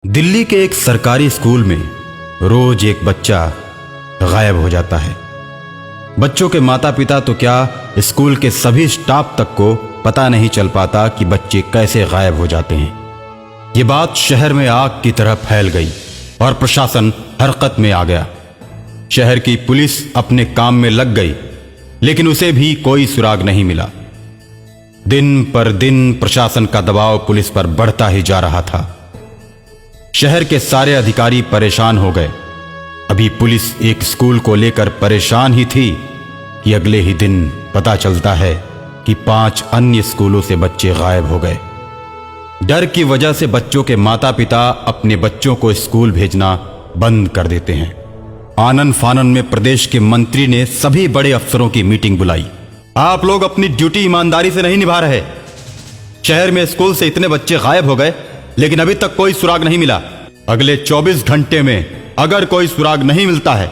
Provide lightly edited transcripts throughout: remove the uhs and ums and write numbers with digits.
दिल्ली के एक सरकारी स्कूल में रोज एक बच्चा गायब हो जाता है। बच्चों के माता पिता तो क्या, स्कूल के सभी स्टाफ तक को पता नहीं चल पाता कि बच्चे कैसे गायब हो जाते हैं। ये बात शहर में आग की तरह फैल गई और प्रशासन हरकत में आ गया। शहर की पुलिस अपने काम में लग गई, लेकिन उसे भी कोई सुराग नहीं मिला। दिन पर दिन प्रशासन का दबाव पुलिस पर बढ़ता ही जा रहा था। शहर के सारे अधिकारी परेशान हो गए। अभी पुलिस एक स्कूल को लेकर परेशान ही थी कि अगले ही दिन पता चलता है कि 5 अन्य स्कूलों से बच्चे गायब हो गए। डर की वजह से बच्चों के माता पिता अपने बच्चों को स्कूल भेजना बंद कर देते हैं। आनन फानन में प्रदेश के मंत्री ने सभी बड़े अफसरों की मीटिंग बुलाई। आप लोग अपनी ड्यूटी ईमानदारी से नहीं निभा रहे। शहर में स्कूल से इतने बच्चे गायब हो गए, लेकिन अभी तक कोई सुराग नहीं मिला। अगले 24 घंटे में अगर कोई सुराग नहीं मिलता है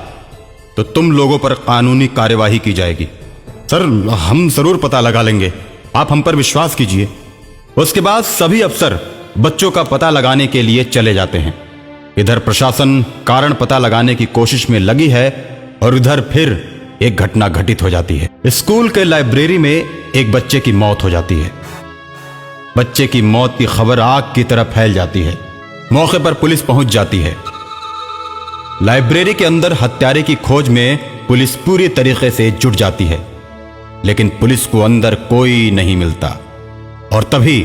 तो तुम लोगों पर कानूनी कार्यवाही की जाएगी। सर, हम जरूर पता लगा लेंगे, आप हम पर विश्वास कीजिए। उसके बाद सभी अफसर बच्चों का पता लगाने के लिए चले जाते हैं। इधर प्रशासन कारण पता लगाने की कोशिश में लगी है और उधर फिर एक घटना घटित हो जाती है। स्कूल के लाइब्रेरी में एक बच्चे की मौत हो जाती है। बच्चे की मौत की खबर आग की तरह फैल जाती है। मौके पर पुलिस पहुंच जाती है। लाइब्रेरी के अंदर हत्यारे की खोज में पुलिस पूरी तरीके से जुट जाती है, लेकिन पुलिस को अंदर कोई नहीं मिलता। और तभी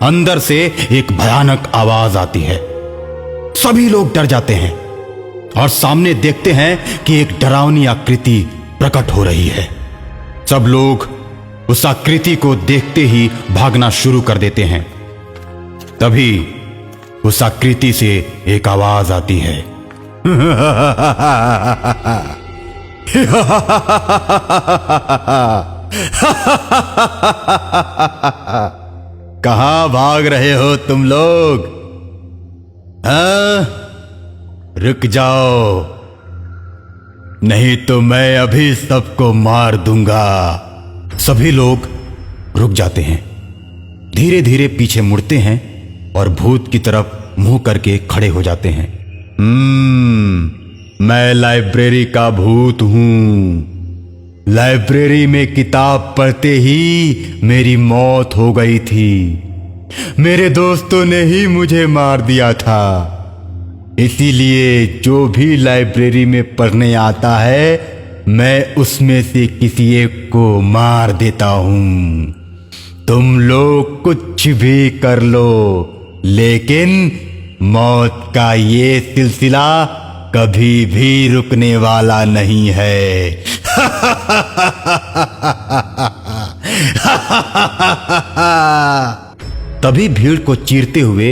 अंदर से एक भयानक आवाज आती है। सभी लोग डर जाते हैं और सामने देखते हैं कि एक डरावनी आकृति प्रकट हो रही है। सब लोग उस आकृति को देखते ही भागना शुरू कर देते हैं। तभी उस आकृति से एक आवाज आती है। कहां भाग रहे हो तुम लोग? हाँ? रुक जाओ, नहीं तो मैं अभी सबको मार दूंगा। सभी लोग रुक जाते हैं, धीरे धीरे पीछे मुड़ते हैं और भूत की तरफ मुंह करके खड़े हो जाते हैं। मैं लाइब्रेरी का भूत हूं। लाइब्रेरी में किताब पढ़ते ही मेरी मौत हो गई थी। मेरे दोस्तों ने ही मुझे मार दिया था। इसीलिए जो भी लाइब्रेरी में पढ़ने आता है, मैं उसमें से किसी एक को मार देता हूं। तुम लोग कुछ भी कर लो, लेकिन मौत का ये सिलसिला कभी भी रुकने वाला नहीं है। तभी भीड़ को चीरते हुए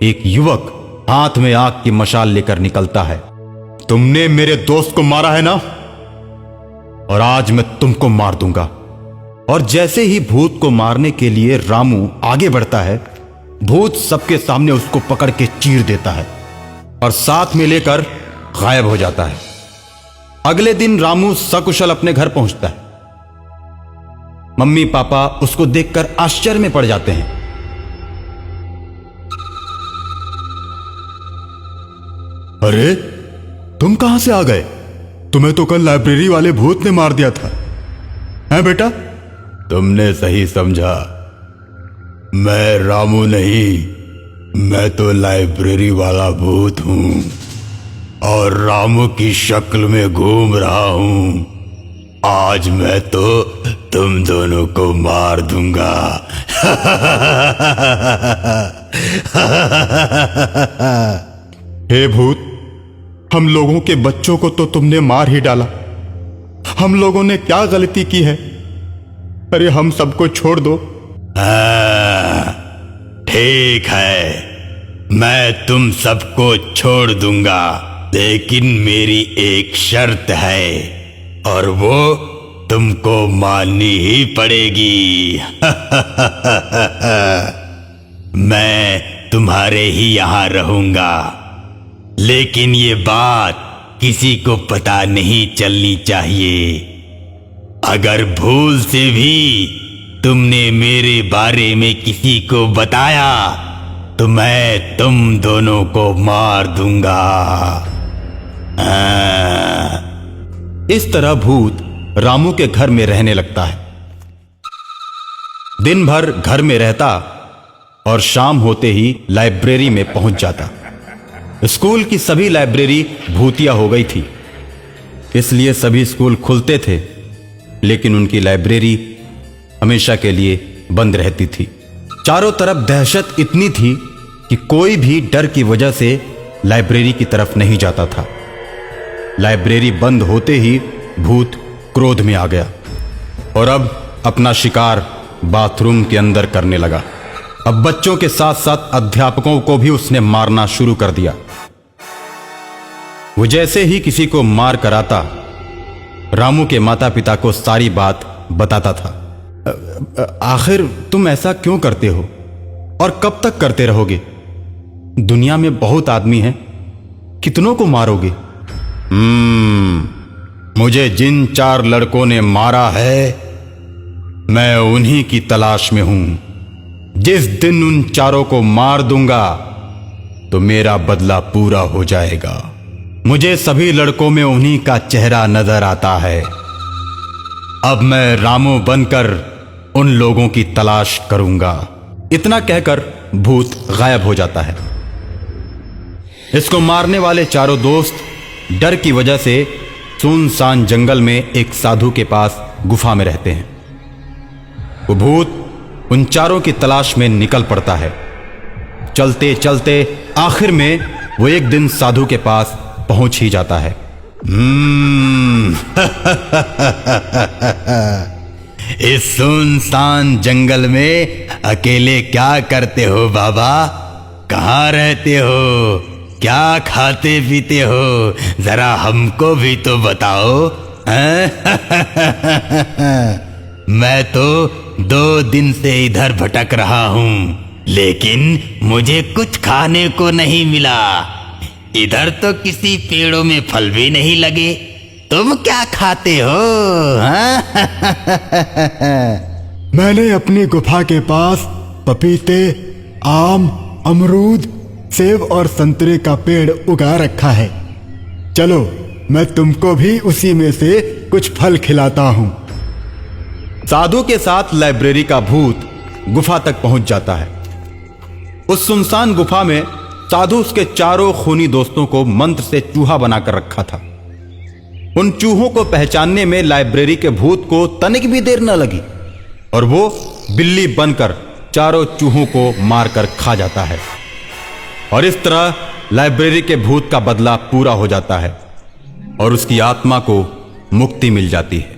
एक युवक हाथ में आग की मशाल लेकर निकलता है। तुमने मेरे दोस्त को मारा है ना, और आज मैं तुमको मार दूंगा। और जैसे ही भूत को मारने के लिए रामू आगे बढ़ता है, भूत सबके सामने उसको पकड़ के चीर देता है और साथ में लेकर गायब हो जाता है। अगले दिन रामू सकुशल अपने घर पहुंचता है। मम्मी पापा उसको देखकर आश्चर्य में पड़ जाते हैं। अरे, तुम कहां से आ गए? तुम्हें तो कल लाइब्रेरी वाले भूत ने मार दिया था। हैं बेटा? तुमने सही समझा। मैं रामू नहीं, मैं तो लाइब्रेरी वाला भूत हूं और रामू की शक्ल में घूम रहा हूं। आज मैं तो तुम दोनों को मार दूंगा। हे भूत, हम लोगों के बच्चों को तो तुमने मार ही डाला। हम लोगों ने क्या गलती की है? अरे हम सबको छोड़ दो। ठीक है, मैं तुम सबको छोड़ दूंगा, लेकिन मेरी एक शर्त है और वो तुमको माननी ही पड़ेगी। मैं तुम्हारे ही यहां रहूंगा, लेकिन ये बात किसी को पता नहीं चलनी चाहिए। अगर भूल से भी तुमने मेरे बारे में किसी को बताया तो मैं तुम दोनों को मार दूंगा। इस तरह भूत रामू के घर में रहने लगता है। दिन भर घर में रहता और शाम होते ही लाइब्रेरी में पहुंच जाता। स्कूल की सभी लाइब्रेरी भूतिया हो गई थी, इसलिए सभी स्कूल खुलते थे, लेकिन उनकी लाइब्रेरी हमेशा के लिए बंद रहती थी। चारों तरफ दहशत इतनी थी कि कोई भी डर की वजह से लाइब्रेरी की तरफ नहीं जाता था। लाइब्रेरी बंद होते ही भूत क्रोध में आ गया और अब अपना शिकार बाथरूम के अंदर करने लगा। अब बच्चों के साथ साथ अध्यापकों को भी उसने मारना शुरू कर दिया। वो जैसे ही किसी को मार कर आता, रामू के माता पिता को सारी बात बताता था। आखिर तुम ऐसा क्यों करते हो और कब तक करते रहोगे? दुनिया में बहुत आदमी हैं, कितनों को मारोगे? मुझे जिन 4 लड़कों ने मारा है, मैं उन्हीं की तलाश में हूं। जिस दिन उन 4 को मार दूंगा तो मेरा बदला पूरा हो जाएगा। मुझे सभी लड़कों में उन्हीं का चेहरा नजर आता है। अब मैं रामू बनकर उन लोगों की तलाश करूंगा। इतना कहकर भूत गायब हो जाता है। इसको मारने वाले 4 दोस्त डर की वजह से सुनसान जंगल में एक साधु के पास गुफा में रहते हैं। वो भूत उन 4 की तलाश में निकल पड़ता है। चलते चलते आखिर में वो एक दिन साधु के पास पहुंच ही जाता है। इस सुनसान जंगल में अकेले क्या करते हो बाबा? कहाँ रहते हो? क्या खाते पीते हो? जरा हमको भी तो बताओ। मैं तो 2 दिन से इधर भटक रहा हूं, लेकिन मुझे कुछ खाने को नहीं मिला। इधर तो किसी पेड़ों में फल भी नहीं लगे। तुम क्या खाते हो? मैंने अपनी गुफा के पास पपीते, आम, अमरूद, सेब और संतरे का पेड़ उगा रखा है। चलो मैं तुमको भी उसी में से कुछ फल खिलाता हूं। साधु के साथ लाइब्रेरी का भूत गुफा तक पहुंच जाता है। उस सुनसान गुफा में साधु उसके 4 खूनी दोस्तों को मंत्र से चूहा बनाकर रखा था। उन चूहों को पहचानने में लाइब्रेरी के भूत को तनिक भी देर न लगी और वो बिल्ली बनकर 4 चूहों को मारकर खा जाता है। और इस तरह लाइब्रेरी के भूत का बदला पूरा हो जाता है और उसकी आत्मा को मुक्ति मिल जाती है।